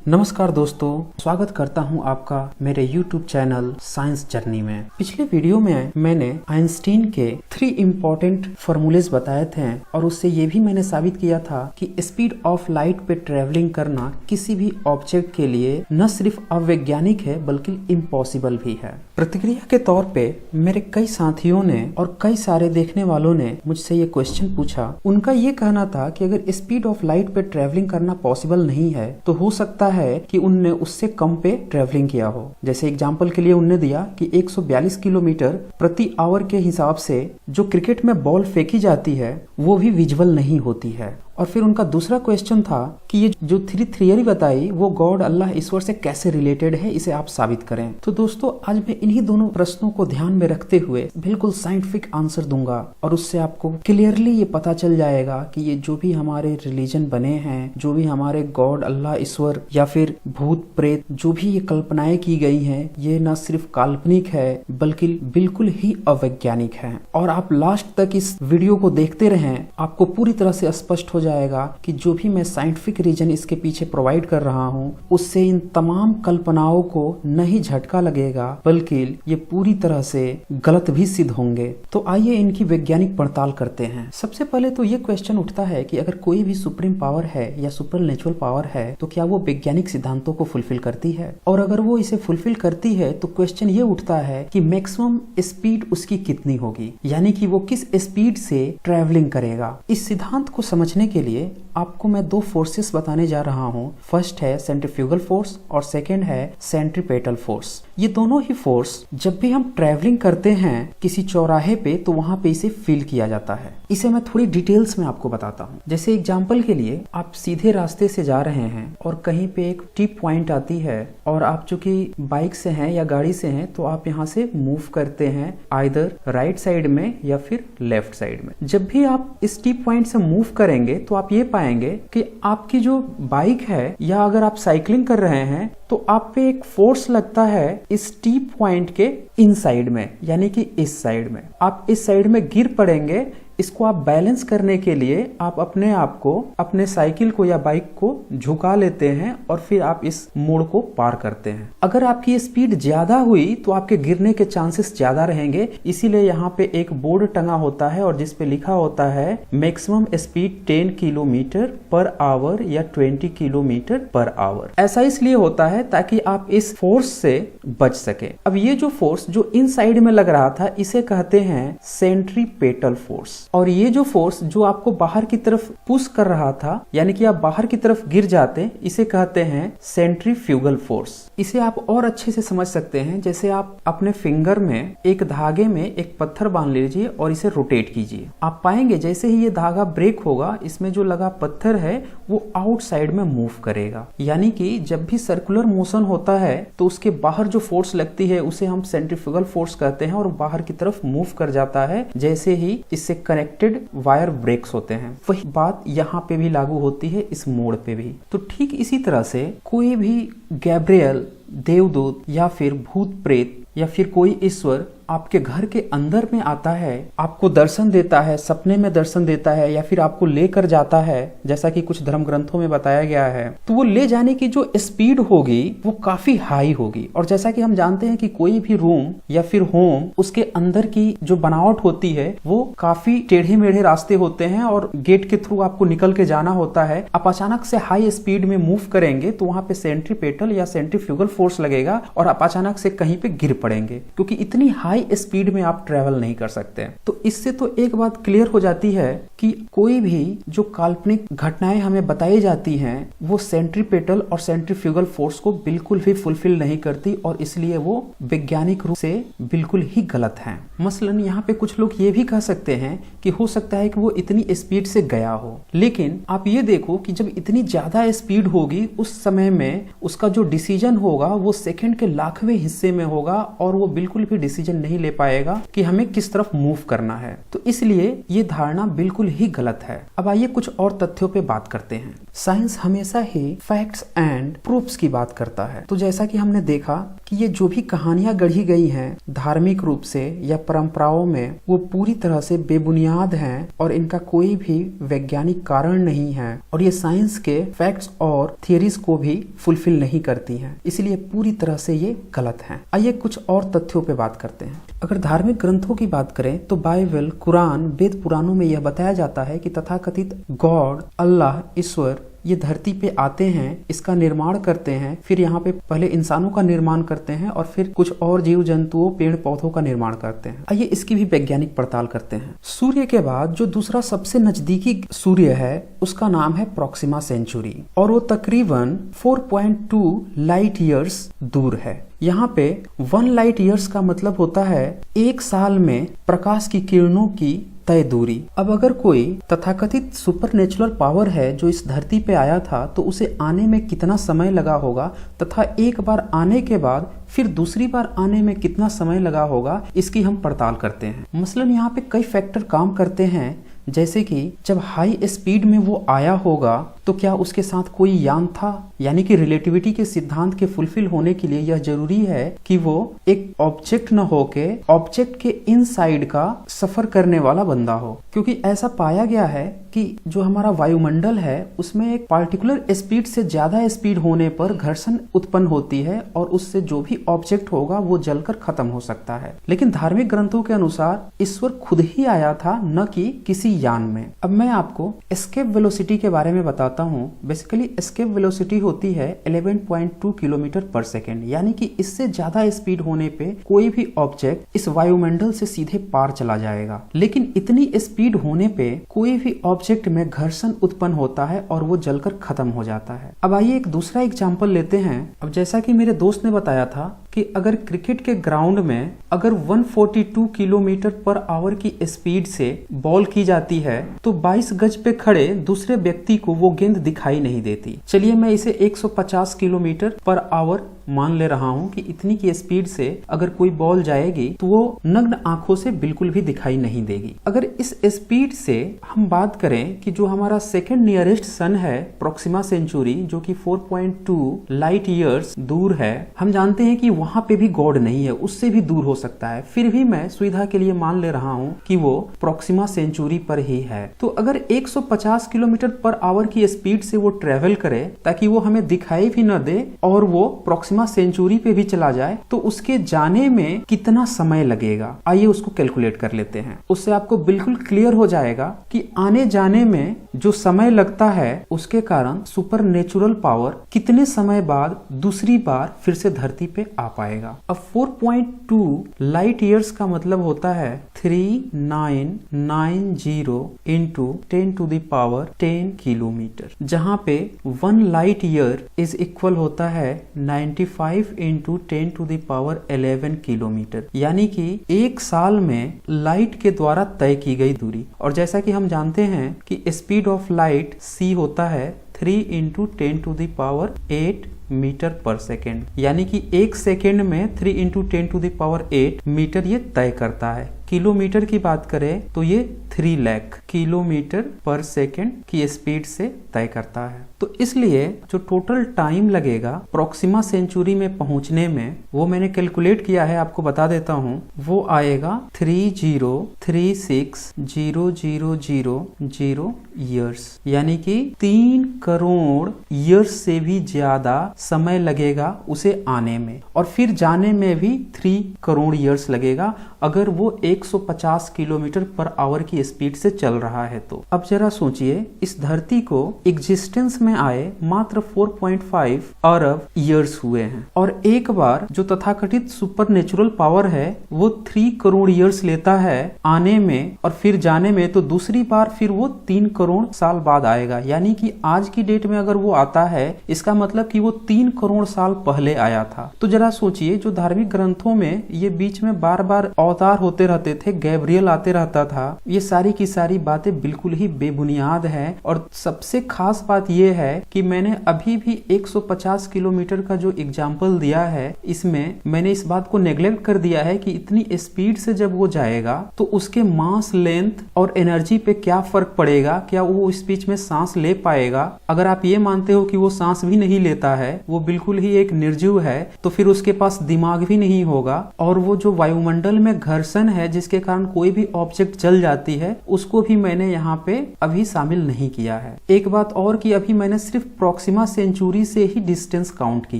नमस्कार दोस्तों, स्वागत करता हूं आपका मेरे YouTube चैनल साइंस जर्नी में। पिछले वीडियो में मैंने आइंस्टीन के 3 इम्पोर्टेंट फॉर्मूलेस बताए थे और उससे ये भी मैंने साबित किया था कि स्पीड ऑफ लाइट पे ट्रेवलिंग करना किसी भी ऑब्जेक्ट के लिए न सिर्फ अवैज्ञानिक है बल्कि इम्पॉसिबल भी है। प्रतिक्रिया के तौर पे मेरे कई साथियों ने और कई सारे देखने वालों ने मुझसे ये क्वेश्चन पूछा। उनका ये कहना था कि अगर स्पीड ऑफ लाइट पे ट्रेवलिंग करना पॉसिबल नहीं है तो हो सकता है कि उनने उससे कम पे ट्रेवलिंग किया हो। जैसे एग्जांपल के लिए उनने दिया कि 142 किलोमीटर प्रति आवर के हिसाब से जो क्रिकेट में बॉल फेंकी जाती है वो भी विजुअल नहीं होती है। और फिर उनका दूसरा क्वेश्चन था कि ये जो थ्योरी बताई वो गॉड अल्लाह ईश्वर से कैसे रिलेटेड है, इसे आप साबित करें। तो दोस्तों आज मैं इन्हीं दोनों प्रश्नों को ध्यान में रखते हुए बिल्कुल साइंटिफिक आंसर दूंगा और उससे आपको क्लियरली ये पता चल जाएगा कि ये जो भी हमारे रिलीजन बने हैं, जो भी हमारे गॉड अल्लाह ईश्वर या फिर भूत प्रेत जो भी ये कल्पनाएं की गई हैं, ये न सिर्फ काल्पनिक है बल्कि बिल्कुल ही अवैज्ञानिक है। और आप लास्ट तक इस वीडियो को देखते रहें, आपको पूरी तरह से स्पष्ट हो जाएगा कि जो भी मैं साइंटिफिक रीजन इसके पीछे प्रोवाइड कर रहा हूं उससे इन तमाम कल्पनाओं को नहीं झटका लगेगा बल्कि ये पूरी तरह से गलत भी सिद्ध होंगे। तो आइए इनकी वैज्ञानिक पड़ताल करते हैं। सबसे पहले तो ये क्वेश्चन उठता है कि अगर कोई भी सुप्रीम पावर है या सुपरनेचुरल पावर है तो क्या वो वैज्ञानिक सिद्धांतों को फुलफिल करती है, और अगर वो इसे फुलफिल करती है तो क्वेश्चन ये उठता है कि मैक्सिमम स्पीड उसकी कितनी होगी, यानी कि वो किस स्पीड से ट्रेवलिंग करेगा। इस सिद्धांत को समझने के लिए आपको मैं 2 फोर्सेस बताने जा रहा हूं। फर्स्ट है सेंट्रीफ्यूगल फोर्स और सेकंड है सेंट्रीपेटल फोर्स। ये दोनों ही फोर्स जब भी हम ट्रैवलिंग करते हैं किसी चौराहे पे तो वहां पे इसे फील किया जाता है। इसे मैं थोड़ी डिटेल्स में आपको बताता हूँ। जैसे एग्जांपल के लिए आप सीधे रास्ते से जा रहे हैं और कहीं पे एक टिप पॉइंट आती है और आप चूंकि बाइक से हैं या गाड़ी से हैं तो आप यहाँ से मूव करते हैं आइदर राइट साइड में या फिर लेफ्ट साइड में। जब भी आप इस टिप पॉइंट से मूव करेंगे तो आप ये पाएंगे कि आपकी जो बाइक है या अगर आप साइकिलिंग कर रहे हैं तो आप पे एक फोर्स लगता है इस टीप पॉइंट के इनसाइड में, यानी कि इस साइड में। आप इस साइड में गिर पड़ेंगे। इसको आप बैलेंस करने के लिए आप अपने आप को, अपने साइकिल को या बाइक को झुका लेते हैं और फिर आप इस मोड़ को पार करते हैं। अगर आपकी स्पीड ज्यादा हुई तो आपके गिरने के चांसेस ज्यादा रहेंगे। इसीलिए यहाँ पे एक बोर्ड टंगा होता है और जिसपे लिखा होता है maximum speed 10 kilometre per hour या 20 किलोमीटर पर आवर। ऐसा इसलिए होता है ताकि आप इस फोर्स से बच सके। अब ये जो फोर्स जो इन साइड में लग रहा था इसे कहते हैं सेंट्रीपेटल फोर्स, और ये जो फोर्स जो आपको बाहर की तरफ पुश कर रहा था यानी कि आप बाहर की तरफ गिर जाते, इसे कहते हैं सेंट्रीफ्यूगल फोर्स। इसे आप और अच्छे से समझ सकते हैं जैसे आप अपने फिंगर में एक धागे में एक पत्थर बांध लीजिए और इसे रोटेट कीजिए। आप पाएंगे जैसे ही ये धागा ब्रेक होगा इसमें जो लगा पत्थर है वो आउटसाइड में मूव करेगा, यानी कि जब भी सर्कुलर मोशन होता है तो उसके बाहर जो फोर्स लगती है उसे हम सेंट्रीफ्यूगल फोर्स कहते हैं और बाहर की तरफ मूव कर जाता है जैसे ही इससे कनेक्टेड वायर ब्रेक्स होते हैं। वही बात यहाँ पे भी लागू होती है इस मोड़ पे भी। तो ठीक इसी तरह से कोई भी गैब्रियल, देवदूत या फिर भूत प्रेत या फिर कोई ईश्वर आपके घर के अंदर में आता है, आपको दर्शन देता है, सपने में दर्शन देता है या फिर आपको लेकर जाता है जैसा कि कुछ धर्म ग्रंथों में बताया गया है, तो वो ले जाने की जो स्पीड होगी वो काफी हाई होगी। और जैसा कि हम जानते हैं कि कोई भी रूम या फिर होम उसके अंदर की जो बनावट होती है वो काफी टेढ़े मेढ़े रास्ते होते हैं और गेट के थ्रू आपको निकल के जाना होता है। आप अचानक से हाई स्पीड में मूव करेंगे तो वहां पे सेंट्रीपेटल या सेंट्रीफ्यूगल फोर्स लगेगा और आप अचानक से कहीं पे गिर पड़ेंगे क्योंकि इतनी हाई स्पीड में आप ट्रेवल नहीं कर सकते। तो इससे तो एक बात क्लियर हो जाती है कि कोई भी जो काल्पनिक घटनाएं हमें बताई जाती हैं वो सेंट्रीपेटल और सेंट्रीफ्यूगल फोर्स को बिल्कुल भी फुलफिल नहीं करती और इसलिए वो वैज्ञानिक रूप से बिल्कुल ही गलत हैं। मसलन यहाँ पे कुछ लोग ये भी कह सकते हैं कि हो सकता है कि वो इतनी स्पीड से गया हो, लेकिन आप ये देखो कि जब इतनी ज्यादा स्पीड होगी उस समय में उसका जो डिसीजन होगा वो सेकंड के लाखवें हिस्से में होगा और वो बिल्कुल भी डिसीजन नहीं ले पाएगा कि हमें किस तरफ मूव करना है। तो इसलिए ये धारणा बिल्कुल ही गलत है। अब आइए कुछ और तथ्यों पे बात करते हैं। साइंस हमेशा ही फैक्ट्स एंड प्रूफ्स की बात करता है। तो जैसा कि हमने देखा कि ये जो भी कहानियां गढ़ी गई हैं धार्मिक रूप से या परंपराओं में, वो पूरी तरह से बेबुनियाद हैं और इनका कोई भी वैज्ञानिक कारण नहीं है और ये साइंस के फैक्ट्स और थियरीज को भी फुलफिल नहीं करती हैं। इसलिए पूरी तरह से ये गलत है। आइए कुछ और तथ्यों पे बात करते हैं। अगर धार्मिक ग्रंथों की बात करें तो बाइबल, कुरान, वेद पुराणों में यह बताया जाता है कि तथाकथित गॉड, अल्लाह, ईश्वर ये धरती पे आते हैं, इसका निर्माण करते हैं, फिर यहाँ पे पहले इंसानों का निर्माण करते हैं और फिर कुछ और जीव जंतुओं, पेड़ पौधों का निर्माण करते हैं। आइए इसकी भी वैज्ञानिक पड़ताल करते हैं। सूर्य के बाद जो दूसरा सबसे नजदीकी सूर्य है उसका नाम है प्रॉक्सिमा सेंचुरी और वो तकरीबन 4.2 लाइट ईयर्स दूर है। यहाँ पे 1 लाइट ईयर्स का मतलब होता है 1 साल में प्रकाश की किरणों की तय दूरी। अब अगर कोई तथाकथित सुपरनेचुरल पावर है जो इस धरती पे आया था तो उसे आने में कितना समय लगा होगा तथा एक बार आने के बाद फिर दूसरी बार आने में कितना समय लगा होगा, इसकी हम पड़ताल करते हैं। मसलन यहाँ पे कई फैक्टर काम करते हैं, जैसे कि जब हाई स्पीड में वो आया होगा तो क्या उसके साथ कोई यान था, यानी कि रिलेटिविटी के सिद्धांत के फुलफिल होने के लिए यह जरूरी है कि वो एक ऑब्जेक्ट न होके ऑब्जेक्ट के इनसाइड का सफर करने वाला बंदा हो, क्योंकि ऐसा पाया गया है कि जो हमारा वायुमंडल है उसमें एक पार्टिकुलर स्पीड से ज्यादा स्पीड होने पर घर्षण उत्पन्न होती है और उससे जो भी ऑब्जेक्ट होगा वो जलकर खत्म हो सकता है। लेकिन धार्मिक ग्रंथों के अनुसार ईश्वर खुद ही आया था, न कि किसी यान में। अब मैं आपको एस्केप वेलोसिटी के बारे में बताता हूँ। बेसिकली एस्केप वेलोसिटी होती है 11.2 किलोमीटर पर सेकेंड, यानी कि इससे ज्यादा स्पीड होने पे कोई भी ऑब्जेक्ट इस वायुमंडल से सीधे पार चला जाएगा। लेकिन इतनी स्पीड होने पे कोई भी ऑब्जेक्ट में घर्षण उत्पन्न होता है और वो जलकर खत्म हो जाता है। अब आइए एक दूसरा एग्जाम्पल लेते हैं। अब जैसा कि मेरे दोस्त ने बताया था कि अगर क्रिकेट के ग्राउंड में अगर 142 किलोमीटर पर आवर की स्पीड से बॉल की जाती है तो 22 गज पे खड़े दूसरे व्यक्ति को वो गेंद दिखाई नहीं देती। चलिए मैं इसे 150 किलोमीटर पर आवर मान ले रहा हूं कि इतनी की स्पीड से अगर कोई बॉल जाएगी तो वो नग्न आंखों से बिल्कुल भी दिखाई नहीं देगी। अगर इस स्पीड से हम बात करें कि जो हमारा सेकंड नियरेस्ट सन है प्रॉक्सिमा सेंचुरी, जो कि 4.2 लाइट ईयर्स दूर है, हम जानते हैं कि वहां पे भी गॉड नहीं है, उससे भी दूर हो सकता है, फिर भी मैं सुविधा के लिए मान ले रहा हूं कि वो प्रॉक्सिमा सेंचुरी पर ही है। तो अगर 150 किलोमीटर पर आवर की स्पीड से वो ट्रेवल करे ताकि वो हमें दिखाई भी न दे और वो प्रॉक्सिमा सेंचुरी पे भी चला जाए तो उसके जाने में कितना समय लगेगा, आइए उसको कैलकुलेट कर लेते हैं। उससे आपको बिल्कुल क्लियर हो जाएगा कि आने जाने में जो समय लगता है उसके कारण सुपरनेचुरल पावर कितने समय बाद दूसरी बार फिर से धरती पे आ पाएगा। अब 4.2 लाइट ईयर्स का मतलब होता है 3990 इंटू 10⁻10 किलोमीटर, जहाँ पे 1 लाइट ईयर इज इक्वल होता है 95 इंटू 10⁻11 किलोमीटर, यानी कि एक साल में लाइट के द्वारा तय की गई दूरी। और जैसा कि हम जानते हैं कि स्पीड ऑफ लाइट c होता है 3 इंटू 10⁸ मीटर पर सेकेंड, यानी कि एक सेकेंड में 3 इंटू 10⁸ मीटर ये तय करता है। किलोमीटर की बात करें तो ये 3 लाख किलोमीटर पर सेकेंड की स्पीड से तय करता है। तो इसलिए जो टोटल टाइम लगेगा प्रॉक्सिमा सेंचुरी में पहुंचने में वो मैंने कैलकुलेट किया है, आपको बता देता हूं। वो आएगा 30360000 ईयर्स, यानी कि 3 करोड़ ईयर्स से भी ज्यादा समय लगेगा उसे आने में, और फिर जाने में भी 3 करोड़ ईयर्स लगेगा अगर वो 150 किलोमीटर पर आवर की स्पीड से चल रहा है। तो अब जरा सोचिए, इस धरती को एग्जिस्टेंस में आए मात्र 4.5 अरब ईयर्स हुए हैं और एक बार जो तथाकथित सुपरनेचुरल पावर है वो 3 करोड़ ईयर्स लेता है आने में और फिर जाने में, तो दूसरी बार फिर वो 3 करोड़ साल बाद आएगा। यानी कि आज की डेट में अगर वो आता है इसका मतलब कि वो 3 करोड़ साल पहले आया था। तो जरा सोचिए, जो धार्मिक ग्रंथों में ये बीच में बार बार अवतार होते रहते थे, गैब्रियल आते रहता था, ये सारी की सारी बातें बिल्कुल ही बेबुनियाद है। और सबसे खास बात यह है कि मैंने अभी भी 150 किलोमीटर का जो एग्जाम्पल दिया है, इसमें मैंने इस बात को नेग्लेक्ट कर दिया है कि इतनी स्पीड से जब वो जाएगा तो उसके मास, लेंथ और एनर्जी पे क्या फर्क पड़ेगा, क्या वो इस बीच में सांस ले पाएगा। अगर आप ये मानते हो कि वो सांस भी नहीं लेता है, वो बिल्कुल ही एक निर्जीव है, तो फिर उसके पास दिमाग भी नहीं होगा। और वो जो वायुमंडल में घर्षण है जिसके कारण कोई भी ऑब्जेक्ट जल जाती है, उसको भी मैंने यहाँ पे अभी शामिल नहीं किया है। एक बात और कि अभी मैंने सिर्फ प्रॉक्सिमा सेंचुरी से ही डिस्टेंस काउंट की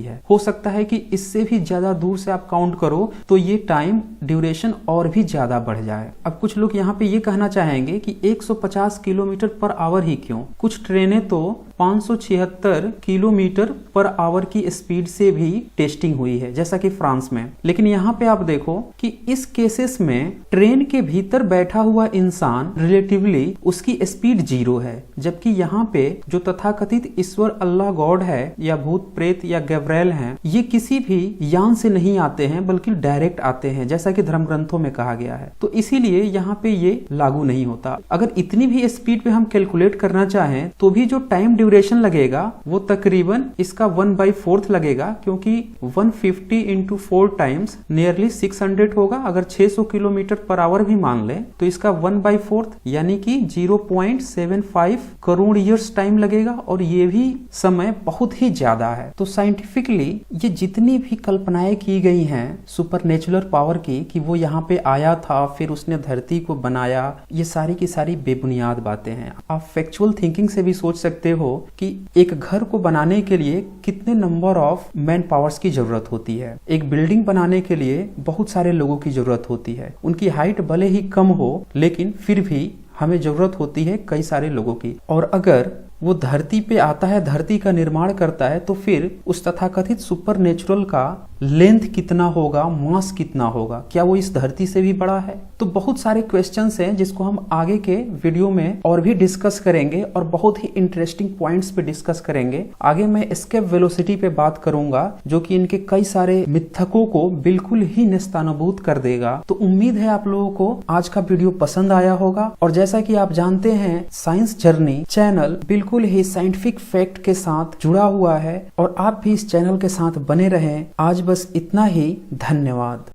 है। हो सकता है कि इससे भी ज्यादा दूर से आप काउंट करो तो ये टाइम ड्यूरेशन और भी ज्यादा बढ़ जाए। अब कुछ लोग यहाँ पे ये कहना चाहेंगे कि 150 किलोमीटर पर आवर ही क्यों? कुछ ट्रेनें तो 576 किलोमीटर पर आवर की स्पीड से भी टेस्टिंग हुई है, जैसा कि फ्रांस में। लेकिन यहाँ पे आप देखो कि इस केसेस में ट्रेन के भीतर बैठा हुआ इंसान रिलेटिवली उसकी स्पीड 0 है, जबकि यहाँ पे जो तथाकथित ईश्वर अल्लाह गॉड है या भूत प्रेत या गैब्रियल हैं, ये किसी भी यान से नहीं आते हैं बल्कि डायरेक्ट आते हैं, जैसा कि धर्म ग्रंथों में कहा गया है। तो इसीलिए यहाँ पे ये लागू नहीं होता। अगर इतनी भी स्पीड पे हम कैलकुलेट करना चाहें तो भी जो टाइम ड्यूरेशन लगेगा वो तकरीबन इसका 1/4 लगेगा, क्योंकि 150 इंटू 4 टाइम्स नियरली 600 होगा। अगर 600 किलोमीटर पर आवर भी मान ले तो इसका 1/4 यानी कि 0.75 करोड़ ईयर्स टाइम लगेगा, और ये भी समय बहुत ही ज्यादा है। तो साइंटिफिकली ये जितनी भी कल्पनाएं की गई हैं सुपरनेचुरल पावर की कि वो यहाँ पे आया था फिर उसने धरती को बनाया, ये सारी की सारी बेबुनियाद बातें हैं। आप फैक्चुअल थिंकिंग से भी सोच सकते हो कि एक घर को बनाने के लिए कितने नंबर ऑफ मैन पावर्स की जरूरत होती है। एक बिल्डिंग बनाने के लिए बहुत सारे लोगों की जरूरत होती है। उनकी हाइट भले ही कम हो लेकिन फिर भी हमें जरूरत होती है कई सारे लोगों की। और अगर वो धरती पे आता है, धरती का निर्माण करता है, तो फिर उस तथाकथित सुपरनेचुरल का लेंथ कितना होगा, मास कितना होगा, क्या वो इस धरती से भी बड़ा है? तो बहुत सारे क्वेश्चंस हैं जिसको हम आगे के वीडियो में और भी डिस्कस करेंगे और बहुत ही इंटरेस्टिंग पॉइंट्स पे डिस्कस करेंगे। आगे मैं एस्केप वेलोसिटी पे बात करूंगा जो कि इनके कई सारे मिथकों को बिल्कुल ही नेस्तानाबूद कर देगा। तो उम्मीद है आप लोगों को आज का वीडियो पसंद आया होगा। और जैसा कि आप जानते हैं, साइंस जर्नी चैनल बिल्कुल ही साइंटिफिक फैक्ट के साथ जुड़ा हुआ है और आप भी इस चैनल के साथ बने रहें। आज बस इतना ही। धन्यवाद।